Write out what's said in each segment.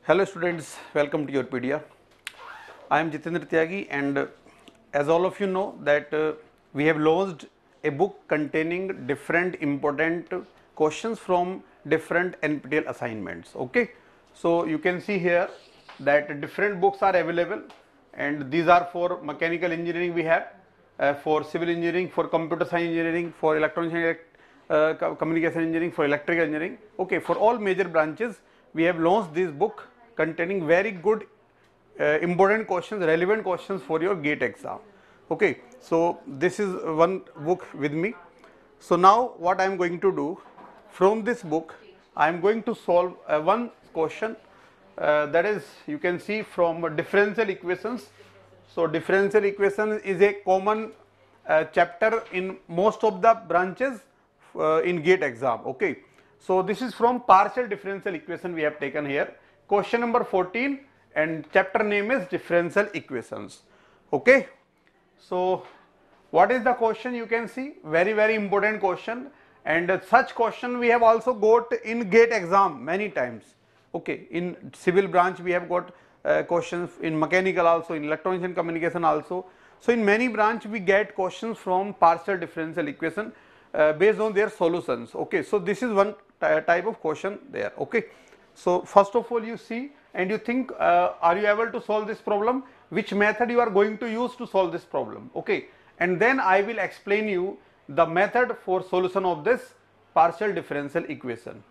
Hello students, welcome to Yourpedia. I am Jitendra Tyagi, and as all of you know that we have launched a book containing different important questions from different NPTEL assignments. Okay, so you can see here that different books are available, and these are for mechanical engineering we have, for civil engineering, for computer science engineering, for electronics and communication engineering, for electrical engineering. Okay, for all major branches we have launched this book containing very good important questions, relevant questions for your GATE exam. Okay, so this is one book with me. So now what I am going to do, from this book I am going to solve one question, that is, you can see, from differential equations. So differential equation is a common chapter in most of the branches in GATE exam. Okay, so this is from partial differential equation we have taken here, question number 14, and chapter name is differential equations. Okay, so what is the question? You can see, very important question, and such question we have also got in GATE exam many times. Okay, in civil branch we have got questions, in mechanical also, in electronics and communication also. So in many branch we get questions from partial differential equation based on their solutions. Okay, so this is one type of question there. Okay, so first of all you see and you think, are you able to solve this problem, which method you are going to use to solve this problem. Okay, and then I will explain you the method for solution of this partial differential equation.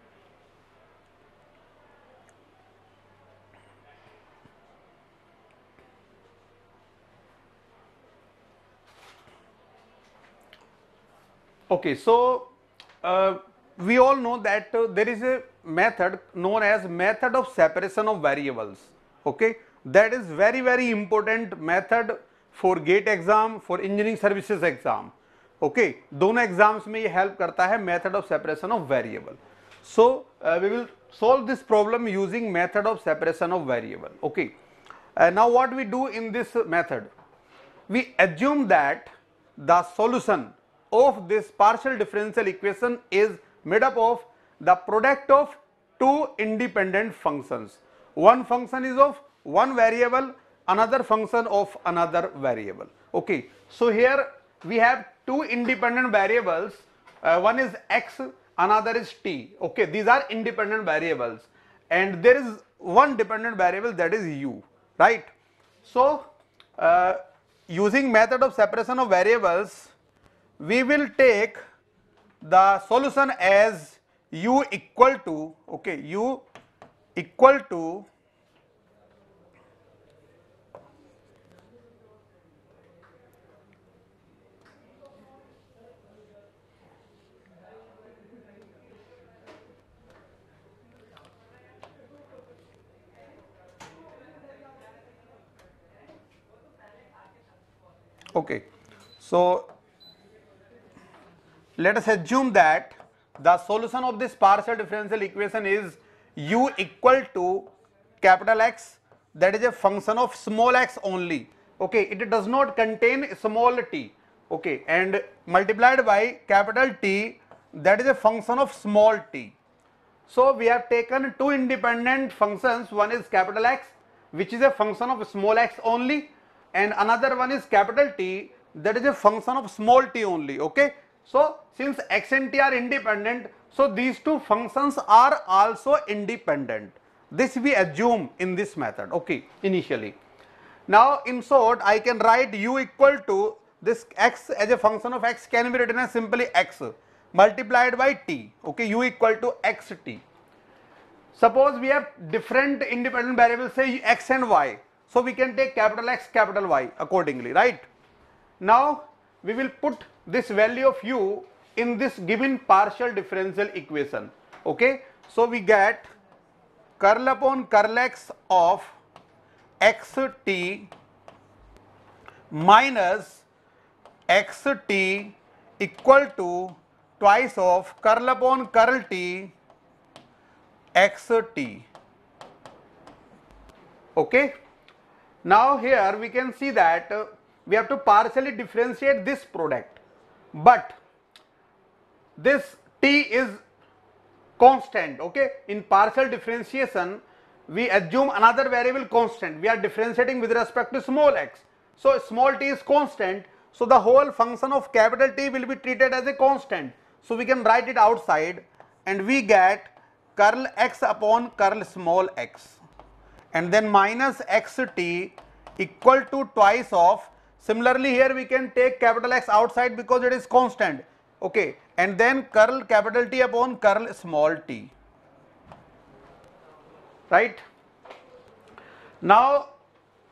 Okay, so we all know that there is a method known as method of separation of variables. Okay, that is very important method for GATE exam, for engineering services exam. Okay, दोनों exams में ये help करता है method of separation of variable. So we will solve this problem using method of separation of variable. Okay, now what we do in this method, we assume that the solution of this partial differential equation is made up of the product of two independent functions. One function is of one variable, another function of another variable. Okay, so here we have two independent variables, one is x, another is t. Okay, these are independent variables, and there is one dependent variable, that is u, right? So using method of separation of variables, we will take the solution as u equal to, okay, u equal to okay, so let us assume that the solution of this partial differential equation is u equal to capital X, that is a function of small x only. Okay, it does not contain small t. Okay, and multiplied by capital T, that is a function of small t. So we have taken two independent functions, one is capital X, which is a function of small x only, and another one is capital T, that is a function of small t only. Okay, so since x and t are independent, so these two functions are also independent. This we assume in this method, okay, initially. Now in short, I can write u equal to this x as a function of x can be written as simply x multiplied by t. Okay, u equal to xt. Suppose we have different independent variables, say x and y, so we can take capital X, capital Y accordingly, right? Now we will put this value of u in this given partial differential equation. Okay, so we get curl upon curl x of xt minus xt equal to twice of curl upon curl t xt. Okay, now here we can see that we have to partially differentiate this product, but this t is constant. Okay, in partial differentiation we assume another variable constant. We are differentiating with respect to small x. So small t is constant. So the whole function of capital T will be treated as a constant. So we can write it outside, and we get curl x upon curl small x, and then minus xt equal to twice of. Similarly here we can take capital X outside because it is constant, okay, and then curl capital T upon curl small t, right. Now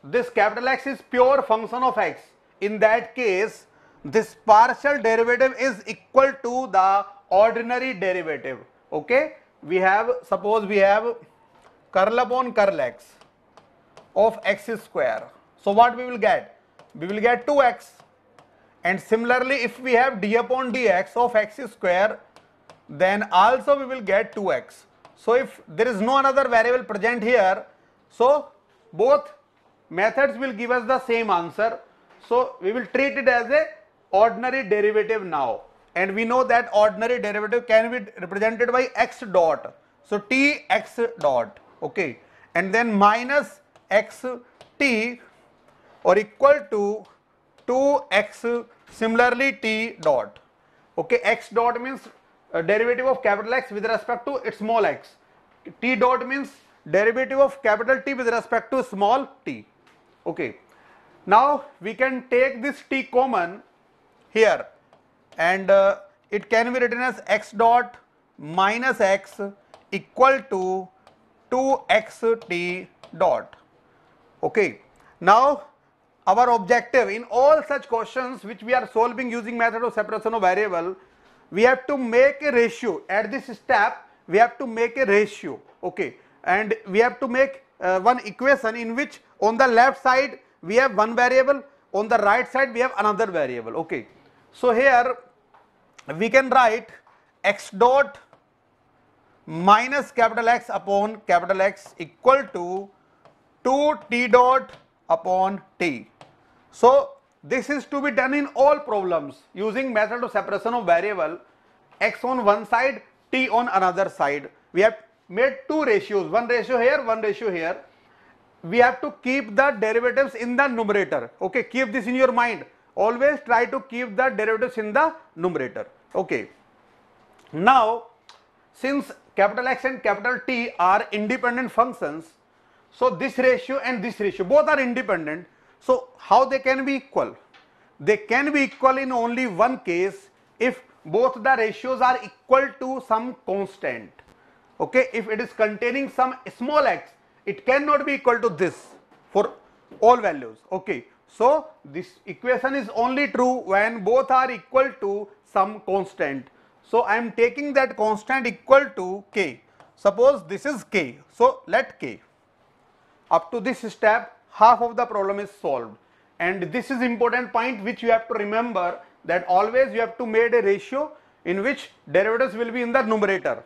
this capital X is pure function of x. In that case, this partial derivative is equal to the ordinary derivative, okay. We have, suppose we have curl upon curl x of x square. So what we will get? We will get 2x. And similarly, if we have d upon dx of x square, then also we will get 2x. So if there is no another variable present here, so both methods will give us the same answer. So we will treat it as a ordinary derivative now, and we know that ordinary derivative can be represented by x dot. So t x dot, okay, and then minus x t or equal to 2x similarly t dot, okay. X dot means derivative of capital X with respect to its small x. T dot means derivative of capital T with respect to small t, okay. Now we can take this t common here, and it can be written as x dot minus x equal to 2xt dot, okay. Now our objective in all such questions which we are solving using method of separation of variable, we have to make a ratio. At this step we have to make a ratio, okay, and we have to make one equation in which on the left side we have one variable, on the right side we have another variable, okay. So here we can write x dot minus capital X upon capital X equal to 2t dot upon t. So this is to be done in all problems using method of separation of variable. X on one side, t on another side. We have made two ratios, one ratio here, one ratio here. We have to keep the derivatives in the numerator, okay. Keep this in your mind. Always try to keep the derivatives in the numerator, okay. Now since capital X and capital T are independent functions, so this ratio and this ratio both are independent. So how they can be equal? They can be equal in only one case, if both the ratios are equal to some constant, okay. If it is containing some small x, it cannot be equal to this for all values, okay. So this equation is only true when both are equal to some constant. So I am taking that constant equal to k. Suppose this is k, so let k. Up to this step half of the problem is solved, and this is important point which you have to remember, that always you have to make a ratio in which derivatives will be in the numerator,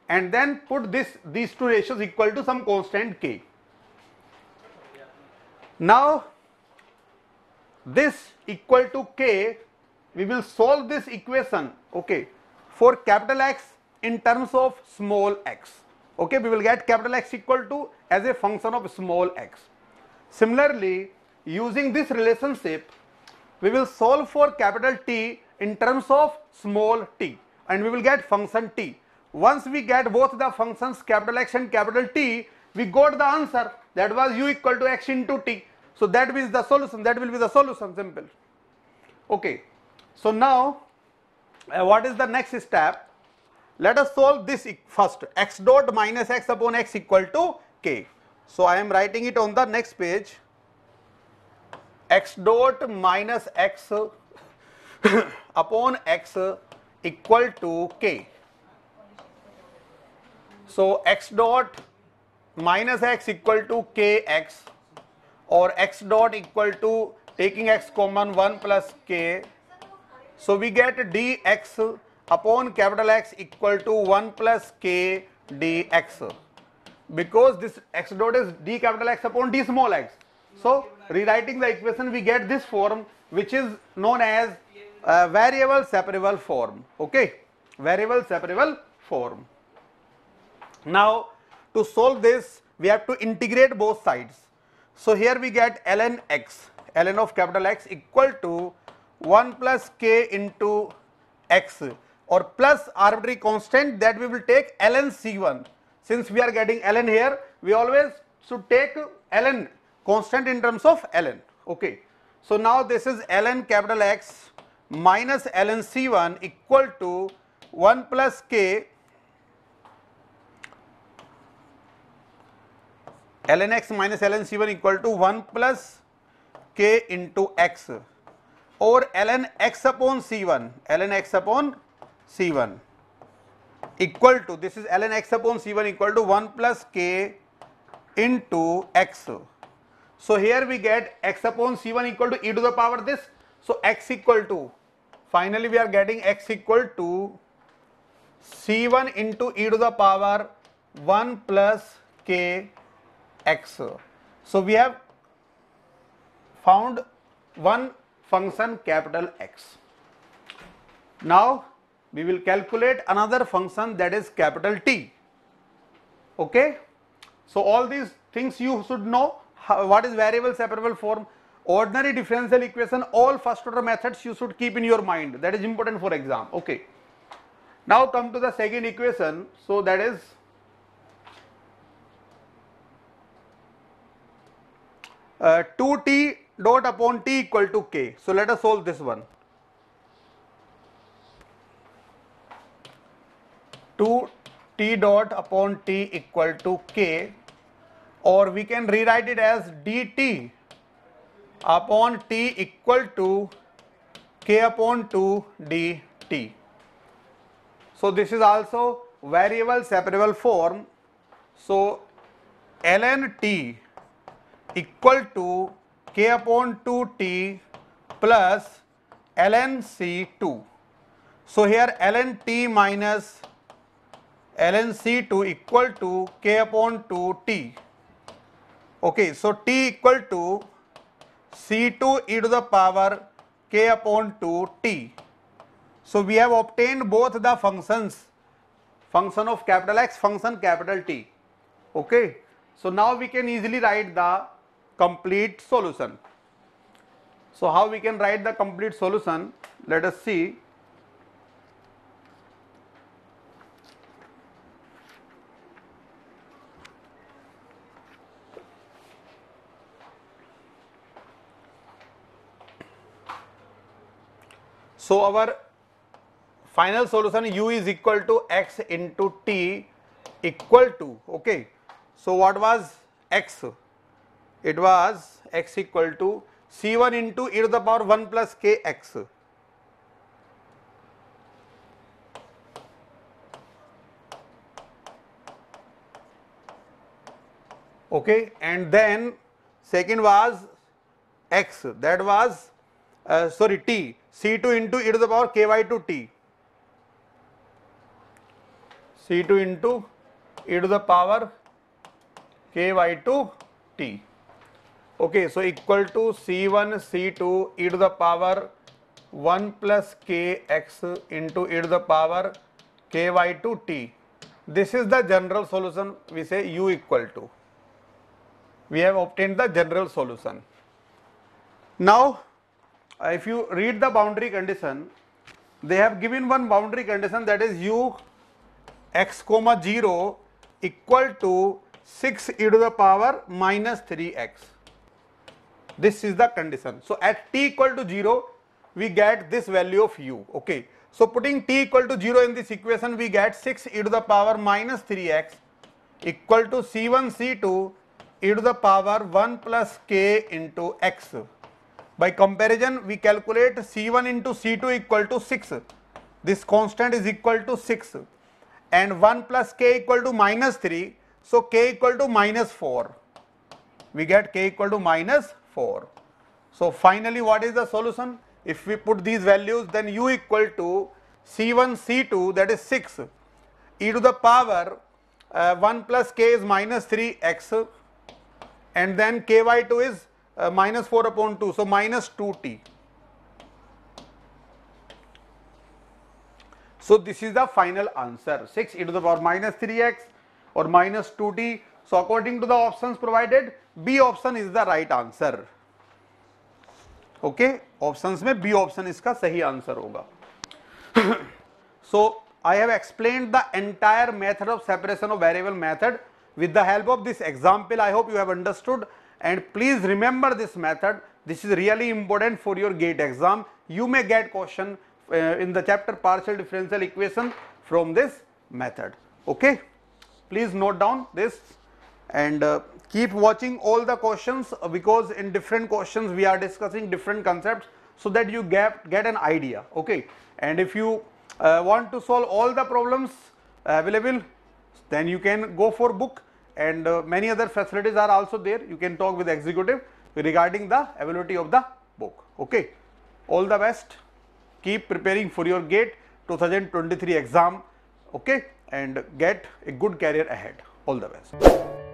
and then put these two ratios equal to some constant k. Now this equal to k, we will solve this equation, okay, for capital X in terms of small x, okay. We will get capital X equal to as a function of small x. Similarly, using this relationship, we will solve for capital T in terms of small t, and we will get function t. Once we get both the functions capital X and capital T, we got the answer, that was u equal to x into t. So that is the solution, that will be the solution, simple, okay. So now what is the next step? Let us solve this first. X dot minus x upon x equal to k. So I am writing it on the next page. X dot minus x upon x equal to k. So x dot minus x equal to kx, or x dot equal to, taking x common, 1 plus k. So we get dx upon capital X equal to 1 plus k dx, because this x dot is d capital X upon d small x. So rewriting the equation, we get this form which is known as variable separable form, okay, variable separable form. Now to solve this, we have to integrate both sides. So here we get ln x, ln of capital X equal to 1 plus k into x, or plus arbitrary constant that we will take ln c1. Since we are getting ln here, we always should take ln constant in terms of ln. Okay. So now this is ln capital X minus ln c1 equal to 1 plus k ln x minus ln c1 equal to 1 plus k into x, or ln x upon c1, ln x upon c1 equal to, this is ln x upon c1 equal to 1 plus k into x. So here we get x upon c1 equal to e to the power this, so x equal to, finally we are getting x equal to c1 into e to the power 1 plus k x. So we have found one function capital X. Now we will calculate another function, that is capital T. Okay. So all these things you should know. What is variable separable form, ordinary differential equation, all first order methods you should keep in your mind. That is important for exam. Okay. Now come to the second equation. So that is 2t dot upon t equal to k. So let us solve this one. 2t dot upon t equal to k, or we can rewrite it as dt upon t equal to k upon 2 dt. So this is also variable separable form. So ln t equal to k upon 2t plus ln c2. So here ln t minus ln c2 equal to k upon 2t. Okay, so t equal to c2 e to the power k upon 2t. So we have obtained both the functions, function of capital X, function capital T. Okay, so now we can easily write the complete solution. So how we can write the complete solution? Let us see. So our final solution u is equal to x into t equal to, okay. So what was x? It was x equal to c1 into e to the power 1 plus kx. Okay, and then second was x, that was t, c2 into e to the power ky to t, c2 into e to the power ky to t. Okay, so equal to c1 c2 e to the power 1 plus kx into e to the power ky to t. This is the general solution. We say u equal to, we have obtained the general solution. Now if you read the boundary condition, they have given one boundary condition, that is u x comma 0 equal to 6 e to the power minus 3x. This is the condition. So at t equal to 0 we get this value of u. Okay, so putting t equal to 0 in this equation, we get 6 e to the power minus 3x equal to c1 c2 e to the power 1 plus k into x. By comparison, we calculate c1 into c2 equal to 6. This constant is equal to 6, and 1 plus k equal to minus 3. So k equal to minus 4. We get k equal to minus 4. So finally, what is the solution? If we put these values, then u equal to c1 c2, that is 6 e to the power 1 plus k is minus 3x, and then ky2 is minus 4 upon 2, so minus 2t. So this is the final answer, 6 e to the power minus 3x or minus 2t. So according to the options provided, B option is the right answer. Okay, options में B option इसका सही answer होगा. So I have explained the entire method of separation of variable method with the help of this example. I hope you have understood, and please remember this method. This is really important for your GATE exam. You may get question in the chapter partial differential equation from this method. Okay, please note down this and keep watching all the questions, because in different questions we are discussing different concepts, so that you get an idea. Okay, and if you want to solve all the problems available, then you can go for book, and many other facilities are also there. You can talk with executive regarding the availability of the book. Okay, all the best. Keep preparing for your GATE 2023 exam. Okay, and get a good career ahead. All the best.